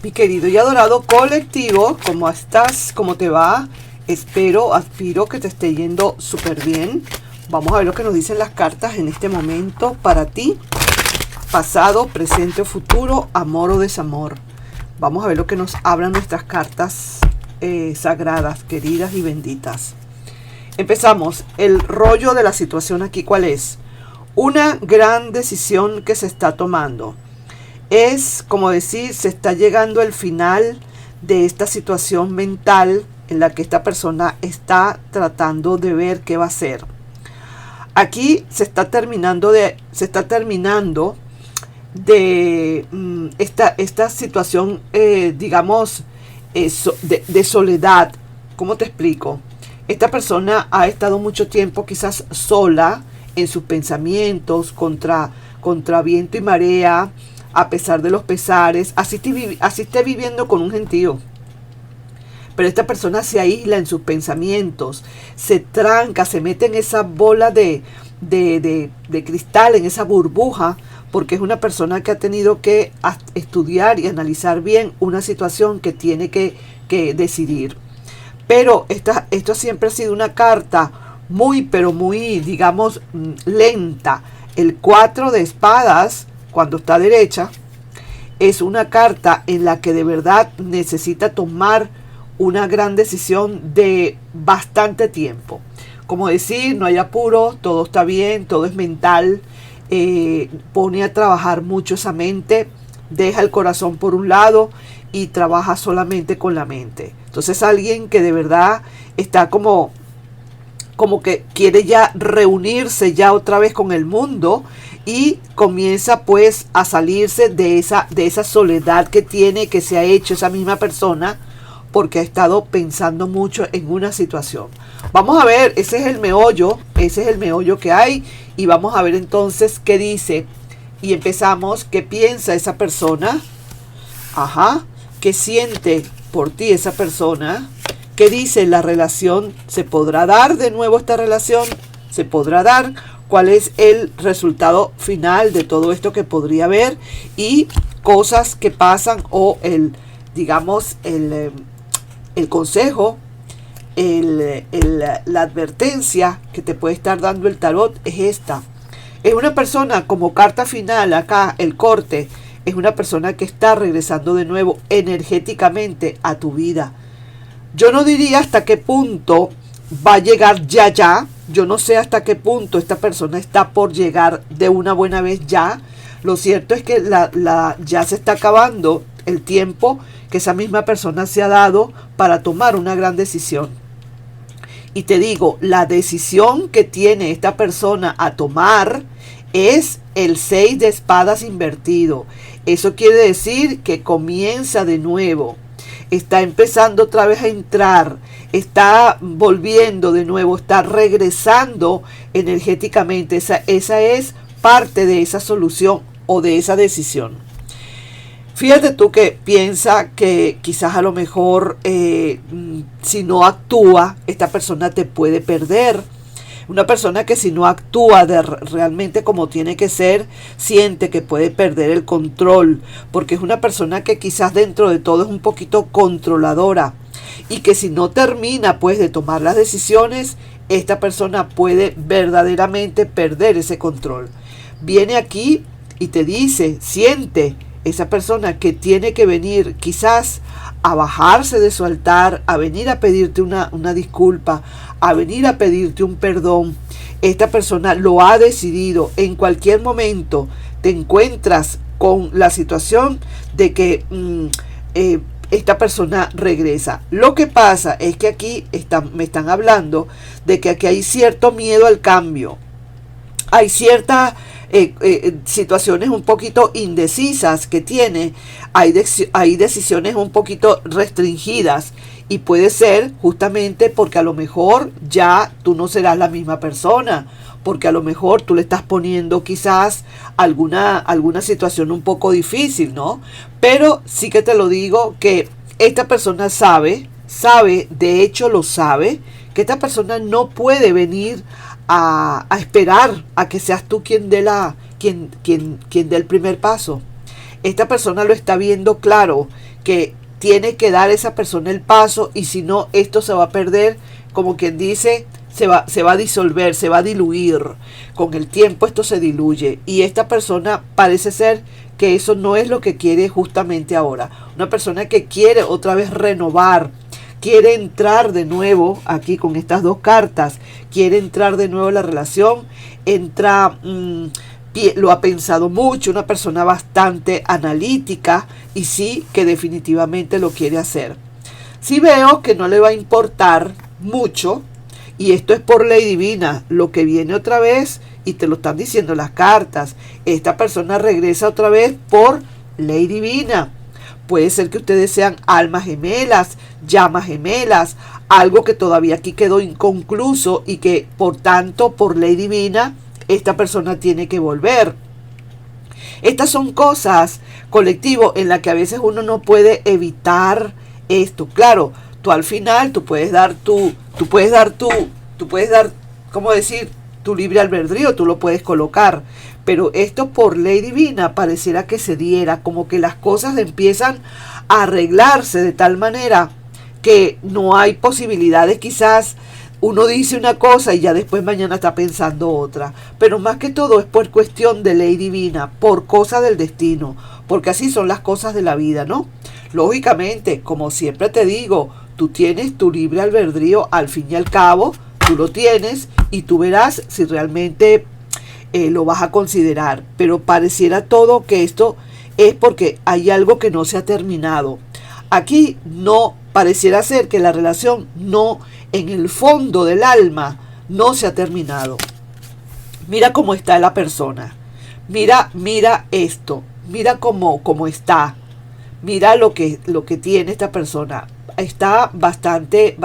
Mi querido y adorado colectivo, ¿cómo estás? ¿Cómo te va? Aspiro que te esté yendo súper bien. Vamos a ver lo que nos dicen las cartas en este momento para ti. Pasado, presente o futuro, amor o desamor. Vamos a ver lo que nos hablan nuestras cartas sagradas, queridas y benditas. Empezamos. El rollo de la situación aquí, ¿cuál es? Una gran decisión que se está tomando. Es como decir, se está llegando al final de esta situación mental en la que esta persona está tratando de ver qué va a hacer. Aquí se está terminando de esta situación, digamos, de soledad. ¿Cómo te explico? Esta persona ha estado mucho tiempo quizás sola en sus pensamientos, contra viento y marea, a pesar de los pesares, así esté viviendo con un gentío. Pero esta persona se aísla en sus pensamientos, se tranca, se mete en esa bola de cristal, en esa burbuja, porque es una persona que ha tenido que estudiar y analizar bien una situación que tiene que decidir. Pero esto siempre ha sido una carta pero muy, digamos, lenta. El 4 de espadas, cuando está derecha, es una carta en la que de verdad necesita tomar una gran decisión de bastante tiempo. Como decir, no hay apuro, todo está bien, todo es mental. Pone a trabajar mucho esa mente, deja el corazón por un lado y trabaja solamente con la mente. Entonces alguien que de verdad está como que quiere ya reunirse ya otra vez con el mundo y comienza pues a salirse de esa soledad que tiene, que se ha hecho esa misma persona, porque ha estado pensando mucho en una situación. Vamos a ver, ese es el meollo que hay, y vamos a ver entonces qué dice. Y empezamos, ¿qué piensa esa persona? Ajá, ¿qué siente por ti esa persona? ¿Qué dice la relación? ¿Se podrá dar de nuevo esta relación? ¿Se podrá dar? ¿Cuál es el resultado final de todo esto que podría haber? Y cosas que pasan, o el consejo, la advertencia que te puede estar dando el tarot es esta. Es una persona, como carta final acá, el corte, es una persona que está regresando de nuevo energéticamente a tu vida. Yo no diría hasta qué punto va a llegar ya. Yo no sé hasta qué punto esta persona está por llegar de una buena vez ya. Lo cierto es que ya se está acabando el tiempo que esa misma persona se ha dado para tomar una gran decisión. Y te digo, la decisión que tiene esta persona a tomar es el 6 de espadas invertido. Eso quiere decir que comienza de nuevo. Está empezando otra vez a entrar, está volviendo de nuevo, está regresando energéticamente. Esa es parte de esa solución o de esa decisión. Fíjate tú que piensa que quizás a lo mejor si no actúa, esta persona te puede perder. Una persona que si no actúa realmente como tiene que ser, siente que puede perder el control, porque es una persona que quizás dentro de todo es un poquito controladora, y que si no termina pues de tomar las decisiones, esta persona puede verdaderamente perder ese control. Viene aquí y te dice, siente esa persona que tiene que venir quizás a bajarse de su altar, a venir a pedirte una disculpa, a venir a pedirte un perdón. Esta persona lo ha decidido. En cualquier momento te encuentras con la situación de que esta persona regresa. Lo que pasa es que aquí me están hablando de que aquí hay cierto miedo al cambio. Hay ciertas situaciones un poquito indecisas que tiene. Hay decisiones un poquito restringidas, y puede ser justamente porque a lo mejor ya tú no serás la misma persona, porque a lo mejor tú le estás poniendo quizás alguna situación un poco difícil, ¿no? Pero sí que te lo digo, que esta persona sabe, de hecho lo sabe, que esta persona no puede venir a esperar a que seas tú quien dé el primer paso. Esta persona lo está viendo claro, que tiene que dar esa persona el paso, y si no, esto se va a perder, como quien dice, se va a disolver, se va a diluir. Con el tiempo esto se diluye, y esta persona parece ser que eso no es lo que quiere justamente ahora. Una persona que quiere otra vez renovar, quiere entrar de nuevo, aquí con estas dos cartas, quiere entrar de nuevo en la relación, lo ha pensado mucho, una persona bastante analítica, y sí que definitivamente lo quiere hacer. Sí veo que no le va a importar mucho, y esto es por ley divina, lo que viene otra vez, y te lo están diciendo las cartas, esta persona regresa otra vez por ley divina. Puede ser que ustedes sean almas gemelas, llamas gemelas, algo que todavía aquí quedó inconcluso y que por tanto, por ley divina, esta persona tiene que volver. Estas son cosas, colectivo, en las que a veces uno no puede evitar esto. Claro, tú al final, tú puedes dar, ¿cómo decir? Tu libre albedrío, tú lo puedes colocar. Pero esto por ley divina pareciera que se diera, como que las cosas empiezan a arreglarse de tal manera que no hay posibilidades. Quizás uno dice una cosa y ya después mañana está pensando otra. Pero más que todo es por cuestión de ley divina, por cosa del destino, porque así son las cosas de la vida, ¿no? Lógicamente, como siempre te digo, tú tienes tu libre albedrío, al fin y al cabo, tú lo tienes y tú verás si realmente lo vas a considerar. Pero pareciera todo que esto es porque hay algo que no se ha terminado. Aquí no pareciera ser que la relación no, en el fondo del alma, no se ha terminado. Mira cómo está la persona. Mira esto. Mira cómo está. Mira lo que tiene esta persona. Está bastante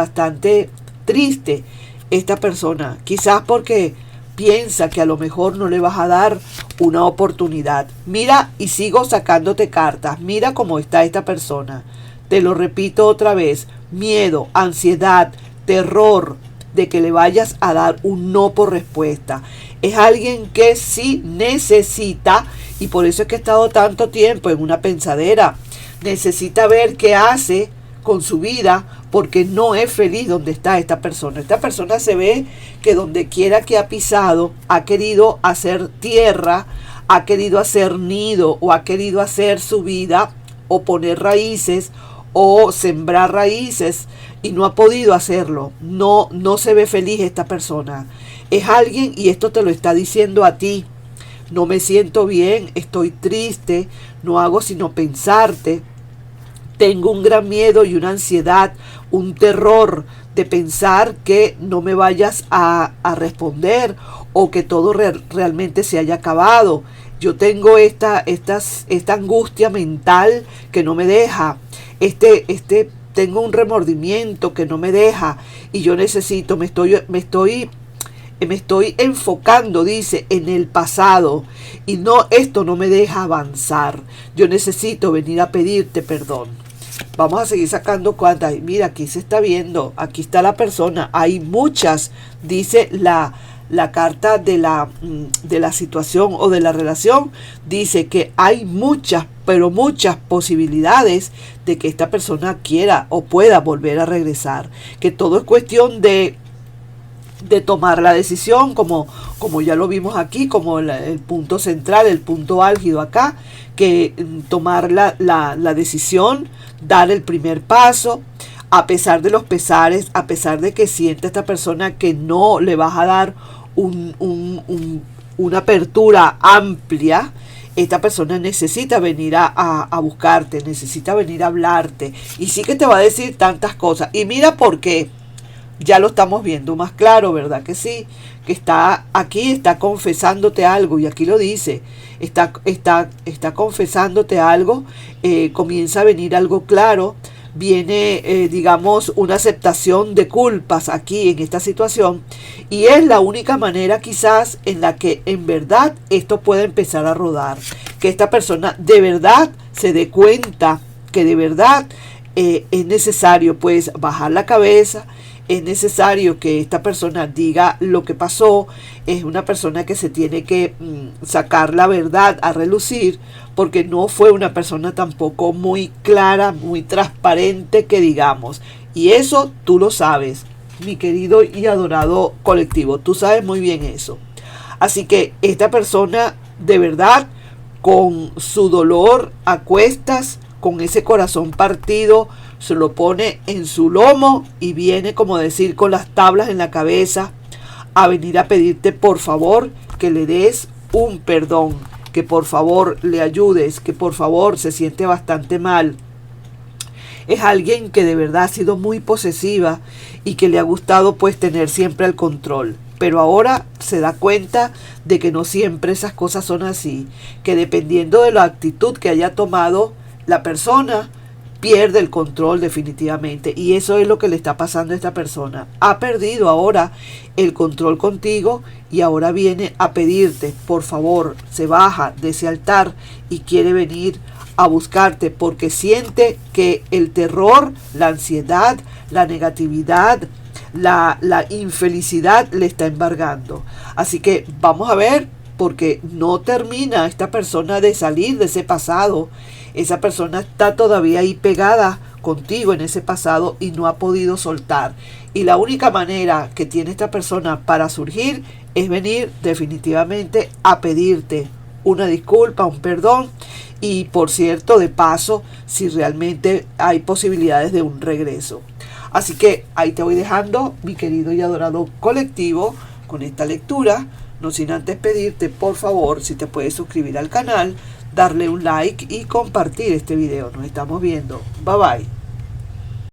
triste esta persona. Quizás porque piensa que a lo mejor no le vas a dar una oportunidad. Mira, y sigo sacándote cartas. Mira cómo está esta persona. Te lo repito otra vez. Miedo, ansiedad, terror de que le vayas a dar un no por respuesta. Es alguien que sí necesita, y por eso es que ha estado tanto tiempo en una pensadera. Necesita ver qué hace con su vida, porque no es feliz donde está esta persona. Esta persona se ve que donde quiera que ha pisado, ha querido hacer tierra, ha querido hacer nido, o ha querido hacer su vida, o poner raíces, o sembrar raíces, y no ha podido hacerlo. No se ve feliz esta persona. Es alguien, y esto te lo está diciendo a ti: no me siento bien, estoy triste, no hago sino pensarte. Tengo un gran miedo y una ansiedad, un terror de pensar que no me vayas a responder, o que todo realmente se haya acabado. Yo tengo esta angustia mental que no me deja. Tengo un remordimiento que no me deja, y yo necesito, me estoy enfocando, dice, en el pasado, y esto no me deja avanzar. Yo necesito venir a pedirte perdón. Vamos a seguir sacando cuantas. Mira, aquí se está viendo, aquí está la persona. Hay muchas, dice la carta de la situación o de la relación. Dice que hay muchas, pero muchas posibilidades de que esta persona quiera o pueda volver a regresar. Que todo es cuestión de tomar la decisión, como ya lo vimos aquí, como el punto central, el punto álgido acá, que tomar la decisión, dar el primer paso, a pesar de los pesares, a pesar de que siente esta persona que no le vas a dar una apertura amplia. Esta persona necesita venir a buscarte, necesita venir a hablarte, y sí que te va a decir tantas cosas. Y mira por qué. Ya lo estamos viendo más claro, ¿verdad que sí? Que está aquí, está confesándote algo, y aquí lo dice, está confesándote algo, comienza a venir algo claro, viene, digamos, una aceptación de culpas aquí en esta situación, y es la única manera quizás en la que en verdad esto puede empezar a rodar, que esta persona de verdad se dé cuenta que de verdad es necesario pues bajar la cabeza, es necesario que esta persona diga lo que pasó, es una persona que se tiene que sacar la verdad a relucir, porque no fue una persona tampoco muy clara, muy transparente que digamos, y eso tú lo sabes, mi querido y adorado colectivo, tú sabes muy bien eso. Así que esta persona de verdad, con su dolor a cuestas, con ese corazón partido, se lo pone en su lomo y viene, como decir, con las tablas en la cabeza a venir a pedirte por favor que le des un perdón, que por favor le ayudes, que por favor se siente bastante mal. Es alguien que de verdad ha sido muy posesiva y que le ha gustado pues tener siempre el control. Pero ahora se da cuenta de que no siempre esas cosas son así, que dependiendo de la actitud que haya tomado la persona, pierde el control definitivamente. Y eso es lo que le está pasando a esta persona. Ha perdido ahora el control contigo y ahora viene a pedirte, por favor, se baja de ese altar y quiere venir a buscarte porque siente que el terror, la ansiedad, la negatividad, la infelicidad le está embargando. Así que vamos a ver, porque no termina esta persona de salir de ese pasado. Esa persona está todavía ahí pegada contigo en ese pasado y no ha podido soltar. Y la única manera que tiene esta persona para surgir es venir definitivamente a pedirte una disculpa, un perdón. Y por cierto, de paso, si realmente hay posibilidades de un regreso. Así que ahí te voy dejando, mi querido y adorado colectivo, con esta lectura. No sin antes pedirte, por favor, si te puedes suscribir al canal, darle un like y compartir este video. Nos estamos viendo. Bye bye.